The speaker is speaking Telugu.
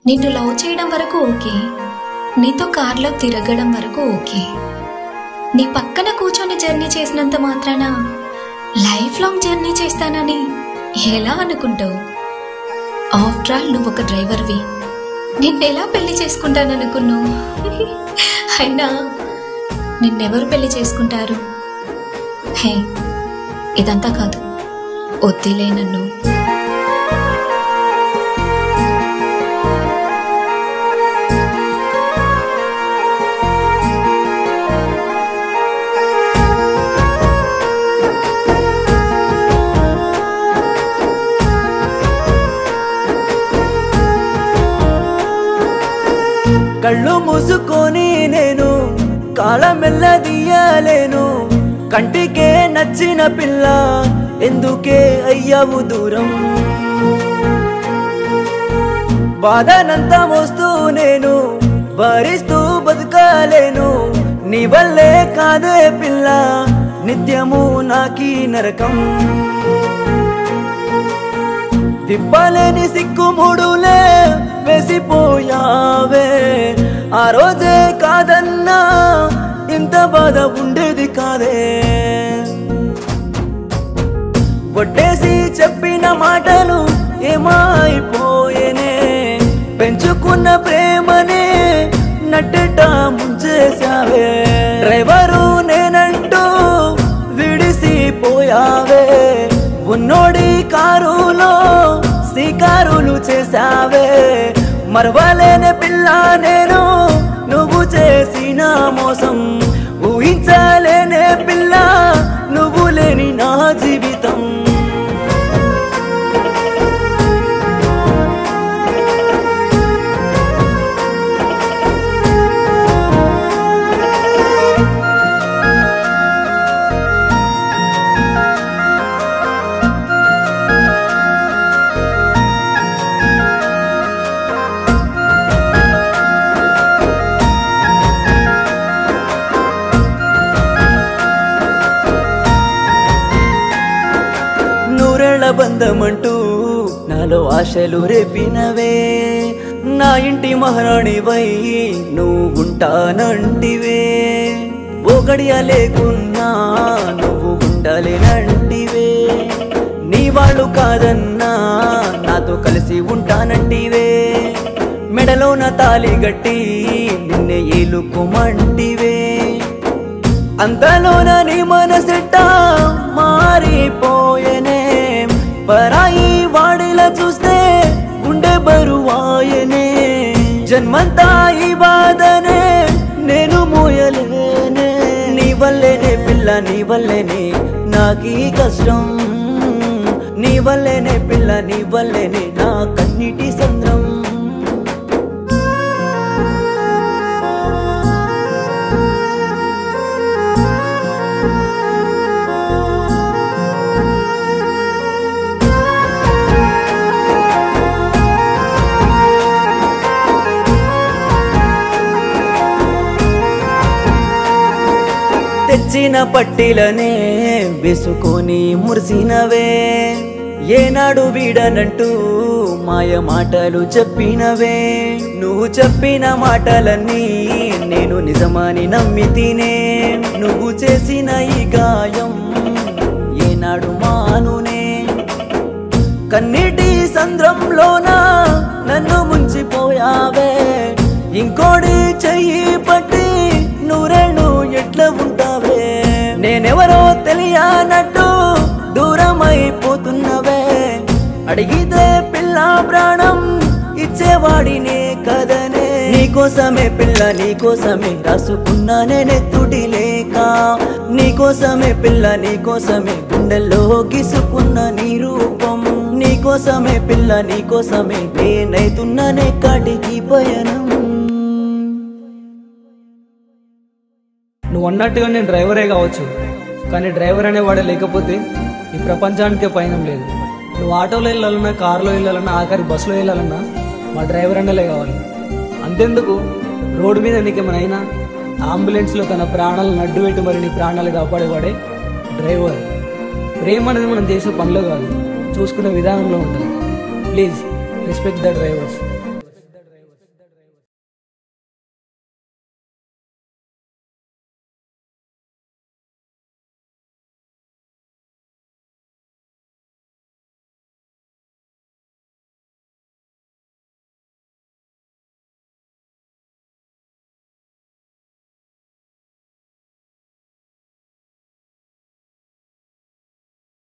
నిన్ను లవ్ చేయడం వరకు ఓకే, నీతో కార్లో తిరగడం వరకు ఓకే, నీ పక్కన కూర్చొని జర్నీ చేసినంత మాత్రాన లైఫ్ లాంగ్ జర్నీ చేస్తానని ఎలా అనుకుంటావు? ఆఫ్టర్ ఆల్ నువ్వు ఒక డ్రైవర్వి, నిన్నెలా పెళ్లి చేసుకుంటాననుకున్నావు? అయినా నిన్నెవరు పెళ్లి చేసుకుంటారు? హే, ఇదంతా కాదు, వద్దులే నన్ను. కళ్ళు మూసుకొని నేను కాలమెల్లదీయలేను, కంటికే నచ్చిన పిల్ల ఎందుకే అయ్యావు దూరం? బాధనంతా మోస్తూ నేను భరిస్తూ బతకలేను, నీ వల్లే కాదే పిల్ల నిత్యము నాకీ నరకం. తిప్పలేని సిక్కుముడులే వేసిపోయావే, ఆ రోజే కాదన్నా ఇంత బాధ ఉండేది కాదే. కొట్టేసి చెప్పిన మాటలు ఏమైపోయేనే, పెంచుకున్న ప్రేమనే నట్టెట ముంచేశావే. డ్రైవరు నేనంటూ విడిసిపోయావే, ఉన్నోడి కారులో శికారులు చేశావే. మరవలేని పిల్ల నేను నువ్వు చేసిన మోసం, ఊహించలేనే పిల్ల నువ్వు లేని నా జీవితం. బంధమంటూ నాలో ఆశలు రేపినవే, నా ఇంటి మహారాణివై నువ్వు ఉంటానంటివే. ఓ గడియ లేకున్నా నువ్వు ఉండలేనంటివే, నీ వాళ్ళు కాదన్నా నాతో కలిసి ఉంటానంటివే. మెడలోన తాళి గట్టి నిన్నే ఏలుకోమంటివే, అంతలోన నీ మనసెట్ట మారిపోయేనే. పరాయి వాడిలా చూస్తే గుండె బరువాయనే, జన్మంతా ఈ బాధనే నేను మోయలేనే. నీ వల్లేనే పిల్ల, నీ వల్లేనే నాకీ కష్టం, నీ వల్లేనే పిల్ల, నీ వల్లేనే నా కన్నీటి సంద్రం. తెచ్చిన పట్టిలనే వేసుకొని మురిసినవే, ఏనాడు వీడనంటూ మాయ మాటలు చెప్పినవే. నువ్వు చెప్పిన మాటలన్నీ నేను నిజమని నమ్మి తినే, నువ్వు చేసిన ఈ గాయం ఏనాడు మానునే. కన్నీటి సంద్రంలోన నన్ను ముంచిపోయావే, ఇంకోడి చెయ్యి పట్టి నూరేళ్ళు ఎట్లా ఉంటావే. నేనెవరో తెలియనట్టు దూరమైపోతున్నవే, అడిగితే పిల్ల ప్రాణం ఇచ్చేవాడినే కదనే. నీకోసమే పిల్ల, నీకోసమే రాసుకున్నానే నెత్తుటి లేక, నీకోసమే పిల్ల, నీకోసమే గుండెల్లో గీసుకున్న నీ రూపం. నీకోసమే పిల్ల, నీకోసమే నేనైతున్నానే కాటికి పయనం. నువ్వు అన్నట్టుగా నేను డ్రైవరే కావచ్చు, కానీ డ్రైవర్ అనేవాడే లేకపోతే ఈ ప్రపంచానికే పయనం లేదు. నువ్వు ఆటోలో వెళ్ళాలన్నా, కారులో వెళ్ళాలన్నా, ఆఖరి బస్సులో వెళ్ళాలన్నా మా డ్రైవర్ అనేలే కావాలి. అంతెందుకు, రోడ్డు మీద నీకేమైనా అంబులెన్స్లో తన ప్రాణాలను అడ్డు పెట్టి మరి నీ ప్రాణాలు కాపాడేవాడే డ్రైవర్. ప్రేమ అనేది మనం చేసే పనిలో కాదు, చూసుకునే విధానంలో ఉంటుంది. Please respect the drivers.